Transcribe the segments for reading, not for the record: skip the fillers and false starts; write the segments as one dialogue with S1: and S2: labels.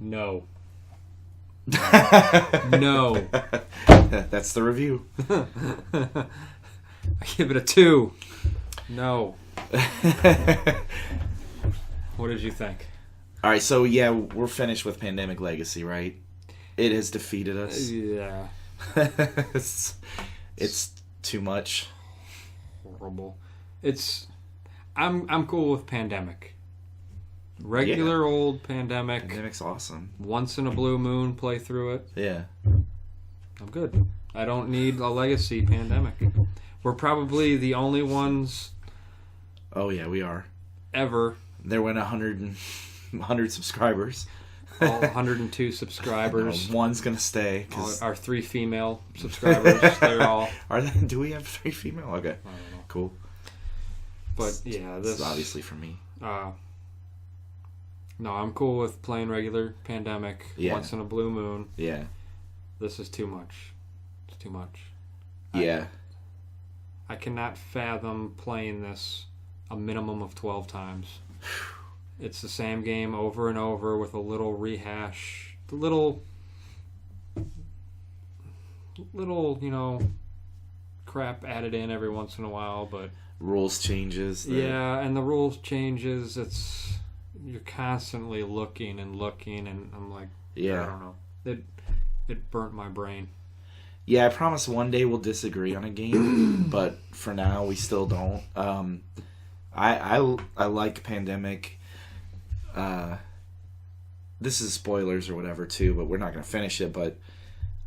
S1: No. No.
S2: That's the review.
S1: I give it a 2. No. What did you think?
S2: All right, so yeah, we're finished with Pandemic Legacy, right? It has defeated us.
S1: Yeah.
S2: It's too much.
S1: Horrible. I'm cool with Pandemic. Regular old Pandemic.
S2: Pandemic's awesome.
S1: Once in a blue moon, play through it.
S2: Yeah.
S1: I'm good. I don't need a legacy Pandemic. We're probably the only ones.
S2: Oh yeah, we are.
S1: Ever.
S2: There went 100 subscribers.
S1: All 102 subscribers.
S2: One's gonna stay.
S1: Our 3 female subscribers. They're all.
S2: Are they? Do we have 3 female? Okay.
S1: I don't know.
S2: Cool.
S1: But yeah, this
S2: is obviously for me.
S1: No, I'm cool with playing regular Pandemic.
S2: Yeah.
S1: Once in a blue moon.
S2: Yeah.
S1: This is too much. It's too much.
S2: Yeah.
S1: I cannot fathom playing this a minimum of 12 times. It's the same game over and over with a little rehash, little, crap added in every once in a while, but
S2: rules changes.
S1: Yeah, and the rules changes. You're constantly looking, and I'm like,
S2: yeah,
S1: I don't know. It burnt my brain.
S2: Yeah, I promise one day we'll disagree on a game, but for now we still don't. I like Pandemic. This is spoilers or whatever too, but we're not gonna finish it. But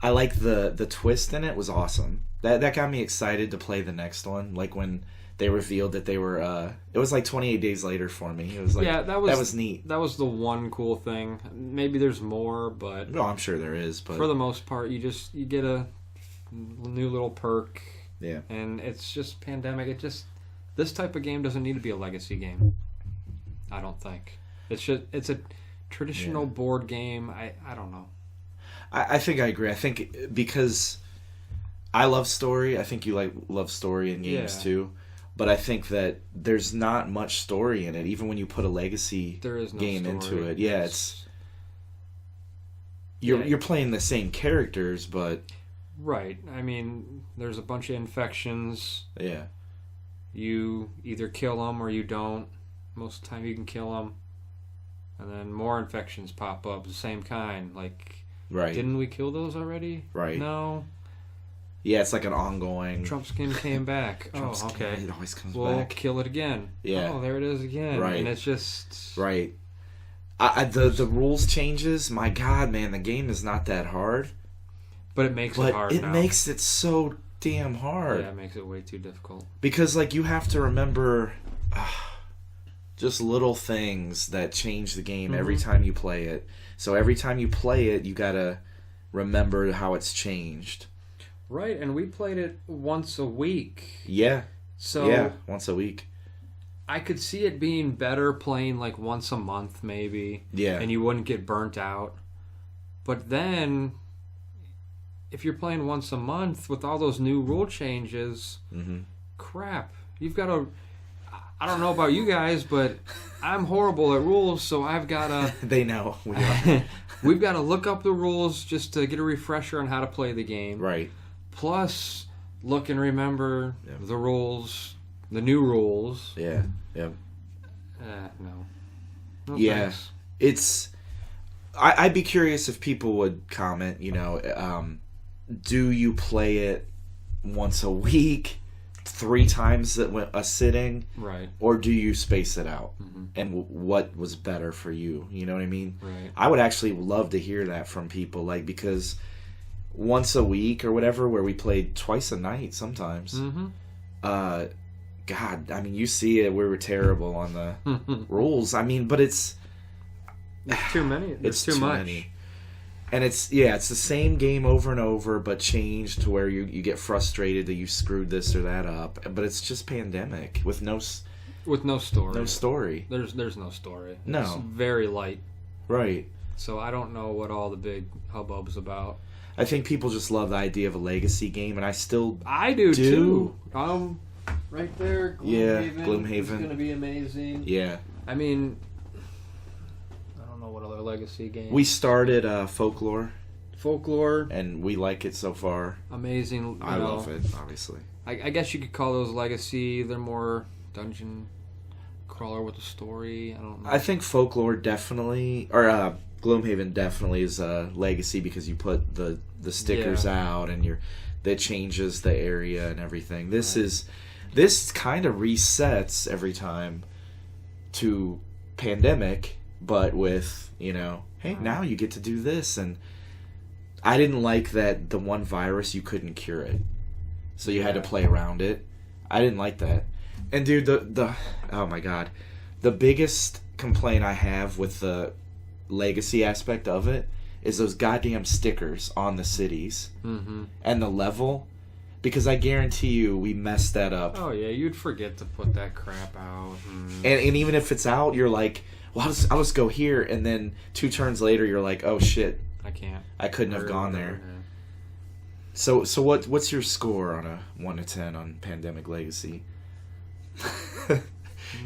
S2: I like the twist in it was awesome. That got me excited to play the next one. Like when they revealed that they were. It was like 28 days later for me. It was like that was neat.
S1: That was the one cool thing. Maybe there's more, but
S2: no, I'm sure there is. But
S1: for the most part, you get a new little perk.
S2: Yeah,
S1: and it's just Pandemic. This type of game doesn't need to be a legacy game. I don't think. It's a traditional board game. I don't know.
S2: I think I agree. I think because I love story. I think you love story in games too. But I think that there's not much story in it, even when you put a legacy game into it. Yeah, you're playing the same characters, but
S1: right. I mean, there's a bunch of infections.
S2: Yeah.
S1: You either kill them or you don't. Most of the time you can kill them. And then more infections pop up, the same kind. Like,
S2: right.
S1: Didn't we kill those already?
S2: Right.
S1: No.
S2: Yeah, it's like an ongoing...
S1: Trump skin came back.
S2: Trump
S1: okay.
S2: It always comes back.
S1: We'll kill it again.
S2: Yeah.
S1: Oh, there it is again.
S2: Right.
S1: And it's just...
S2: Right. The rules changes, my God, man, the game is not that hard.
S1: But it makes it hard
S2: now.
S1: It
S2: makes it so damn hard.
S1: Yeah, it makes it way too difficult.
S2: Because, you have to remember... just little things that change the game every time you play it. So every time you play it, you gotta remember how it's changed.
S1: Right, and we played it once a week.
S2: Yeah.
S1: So
S2: yeah, once a week.
S1: I could see it being better playing once a month maybe.
S2: Yeah.
S1: And you wouldn't get burnt out. But then, if you're playing once a month with all those new rule changes, crap, you've got to... I don't know about you guys, but I'm horrible at rules, so I've got to...
S2: They know. We are.
S1: We've got to look up the rules just to get a refresher on how to play the game.
S2: Right.
S1: Plus, look and remember the rules, the new rules.
S2: Yeah. Yeah.
S1: No.
S2: Yeah.
S1: Thanks.
S2: It's... I'd be curious if people would comment, do you play it once a week? 3 times a sitting,
S1: right?
S2: Or do you space it out? And what was better for you? You know what I mean?
S1: Right.
S2: I would actually love to hear that from people, because once a week or whatever, where we played twice a night sometimes. God, I mean, you see it. We were terrible on the rules. I mean, but it's
S1: too many. It's too much. Many.
S2: And it's the same game over and over, but changed to where you get frustrated that you screwed this or that up. But it's just Pandemic with no
S1: story.
S2: No story.
S1: There's no story.
S2: No.
S1: It's very light.
S2: Right.
S1: So I don't know what all the big hubbub's about.
S2: I think people just love the idea of a legacy game, and I
S1: do too. Right there.
S2: Gloomhaven.
S1: It's gonna be amazing.
S2: Yeah.
S1: I mean, I don't know what other legacy game.
S2: We started Folklore,
S1: and
S2: we like it so far.
S1: Amazing.
S2: I love it, obviously.
S1: I guess you could call those legacy. They're more dungeon crawler with a story. I don't know.
S2: I think Folklore definitely, or Gloomhaven definitely is a legacy because you put the stickers out and that changes the area and everything. This kind of resets every time to Pandemic, but with, hey, now you get to do this. And I didn't like that the one virus, you couldn't cure it. So you had to play around it. I didn't like that. And dude, the oh my god. The biggest complaint I have with the legacy aspect of it is those goddamn stickers on the cities and the level, because I guarantee you we messed that up.
S1: Oh yeah, you'd forget to put that crap out.
S2: And even if it's out, you're like, well, I'll just go here, and then 2 turns later you're like, oh shit,
S1: I can't.
S2: I couldn't have gone there. So what's your score on a 1 to 10 on Pandemic Legacy?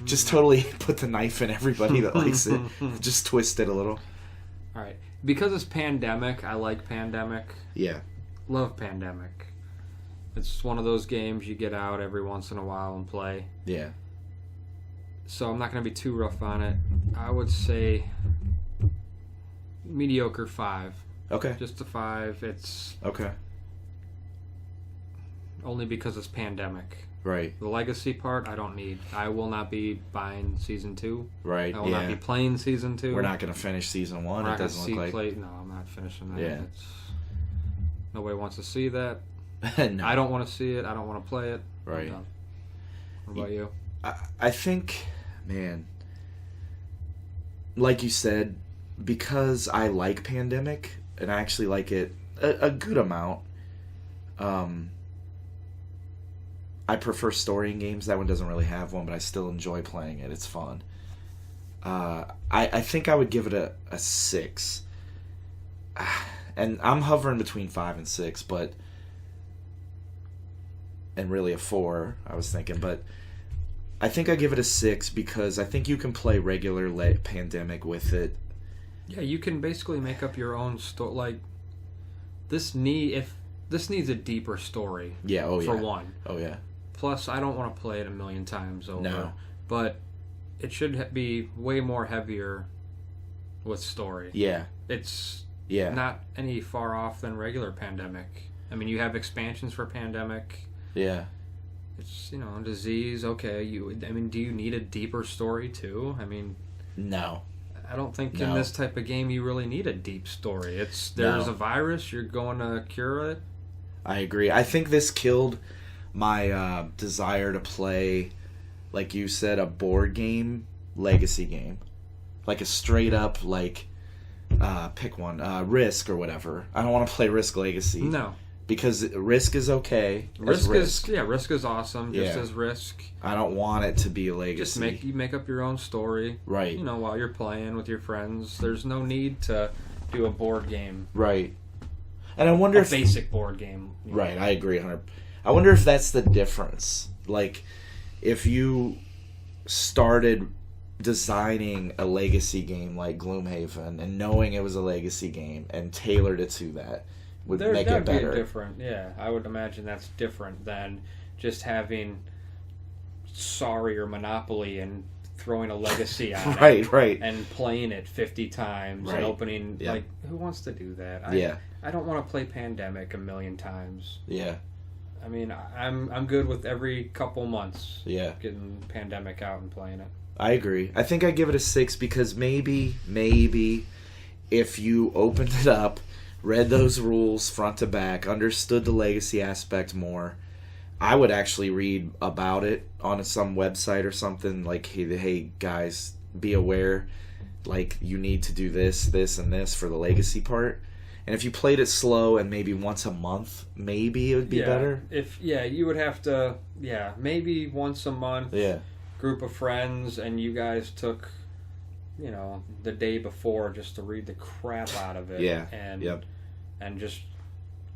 S2: Just totally put the knife in everybody that likes it. Just twist it a little.
S1: All right. Because it's Pandemic, I like Pandemic.
S2: Yeah.
S1: Love Pandemic. It's one of those games you get out every once in a while and play.
S2: Yeah.
S1: So I'm not going to be too rough on it. I would say mediocre 5.
S2: Okay.
S1: Just a 5. It's
S2: okay.
S1: Only because it's Pandemic.
S2: Right.
S1: The legacy part, I don't need. I will not be buying Season 2.
S2: Right,
S1: I will not be playing Season 2.
S2: We're not going to finish Season 1, it doesn't look like.
S1: No, I'm not finishing that.
S2: Yeah.
S1: Nobody wants to see that.
S2: No.
S1: I don't want to see it. I don't want to play it.
S2: Right.
S1: What about you?
S2: I think, man, like you said, because I like Pandemic, and I actually like it a good amount, I prefer story in games. That one doesn't really have one, but I still enjoy playing it. It's fun. I think I would give it a 6. And I'm hovering between 5 and 6, but... And really a 4, I was thinking. But I think I give it a 6 because I think you can play regular Pandemic with it.
S1: Yeah, you can basically make up your own story. Like, this needs a deeper story.
S2: Yeah,
S1: for one.
S2: Oh, yeah.
S1: Plus, I don't want to play it a million times over.
S2: No.
S1: But it should be way more heavier with story.
S2: Yeah.
S1: It's not any far off than regular Pandemic. I mean, you have expansions for Pandemic.
S2: Yeah.
S1: It's, disease, okay. Do you need a deeper story, too? I mean...
S2: No.
S1: I don't think in this type of game you really need a deep story. There's a virus, you're going to cure it.
S2: I agree. I think this killed my desire to play, like you said, a board game, legacy game. Like a straight up, pick one, Risk or whatever. I don't want to play Risk Legacy.
S1: No.
S2: Because Risk is okay.
S1: Risk is awesome, just as Risk.
S2: I don't want it to be a legacy.
S1: Just make up your own story.
S2: Right.
S1: While you're playing with your friends. There's no need to do a board game.
S2: Right. And I wonder if...
S1: basic board game.
S2: Right, I agree 100%. I wonder if that's the difference. Like, if you started designing a legacy game like Gloomhaven and knowing it was a legacy game and tailored it to that, would make it better.
S1: Be different. Yeah, I would imagine that's different than just having Sorry or Monopoly and throwing a legacy on it.
S2: Right.
S1: And playing it 50 times and opening...
S2: Yeah.
S1: Like, who wants to do that? I don't want to play Pandemic a million times.
S2: Yeah.
S1: I mean, I'm good with every couple months
S2: getting
S1: Pandemic out and playing it.
S2: I agree. I think I give it a 6 because maybe if you opened it up, read those rules front to back, understood the legacy aspect more, I would actually read about it on some website or something, like, hey guys, be aware, like, you need to do this, and this for the legacy part. And if you played it slow and maybe once a month, maybe it would be better.
S1: You would have to, maybe once a month, group of friends, and you guys took, the day before just to read the crap out of it. And just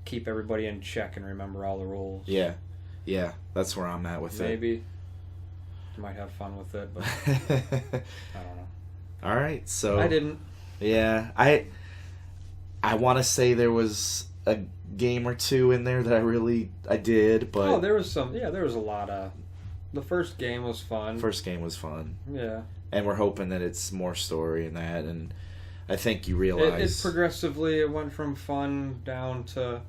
S1: keep everybody in check and remember all the rules.
S2: Yeah, that's where I'm at with it.
S1: Maybe. You might have fun with it, but I don't know.
S2: All right, so...
S1: I didn't.
S2: Yeah, I want to say there was a game or two in there that I did, but
S1: there was some. Yeah, there was a lot of. The first game was fun.
S2: First game was fun.
S1: Yeah.
S2: And we're hoping that it's more story in that, and I think you realize
S1: it progressively it went from fun down to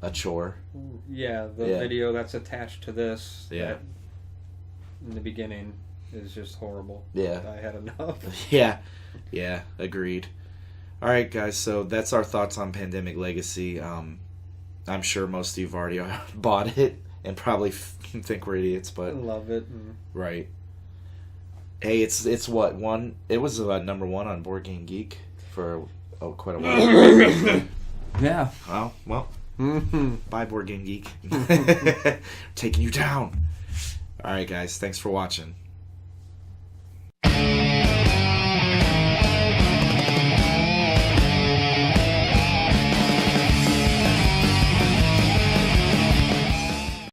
S2: a chore.
S1: Yeah, the video that's attached to this.
S2: Yeah.
S1: That in the beginning is just horrible.
S2: Yeah.
S1: I had enough.
S2: Yeah, agreed. All right, guys, so that's our thoughts on Pandemic Legacy. I'm sure most of you have already bought it and probably think we're idiots, but
S1: I love it.
S2: Right. Hey, it's what one? It was number one on Board Game Geek for quite a while.
S1: Yeah.
S2: Oh well. Bye, Board Game Geek. Taking you down. All right, guys. Thanks for watching.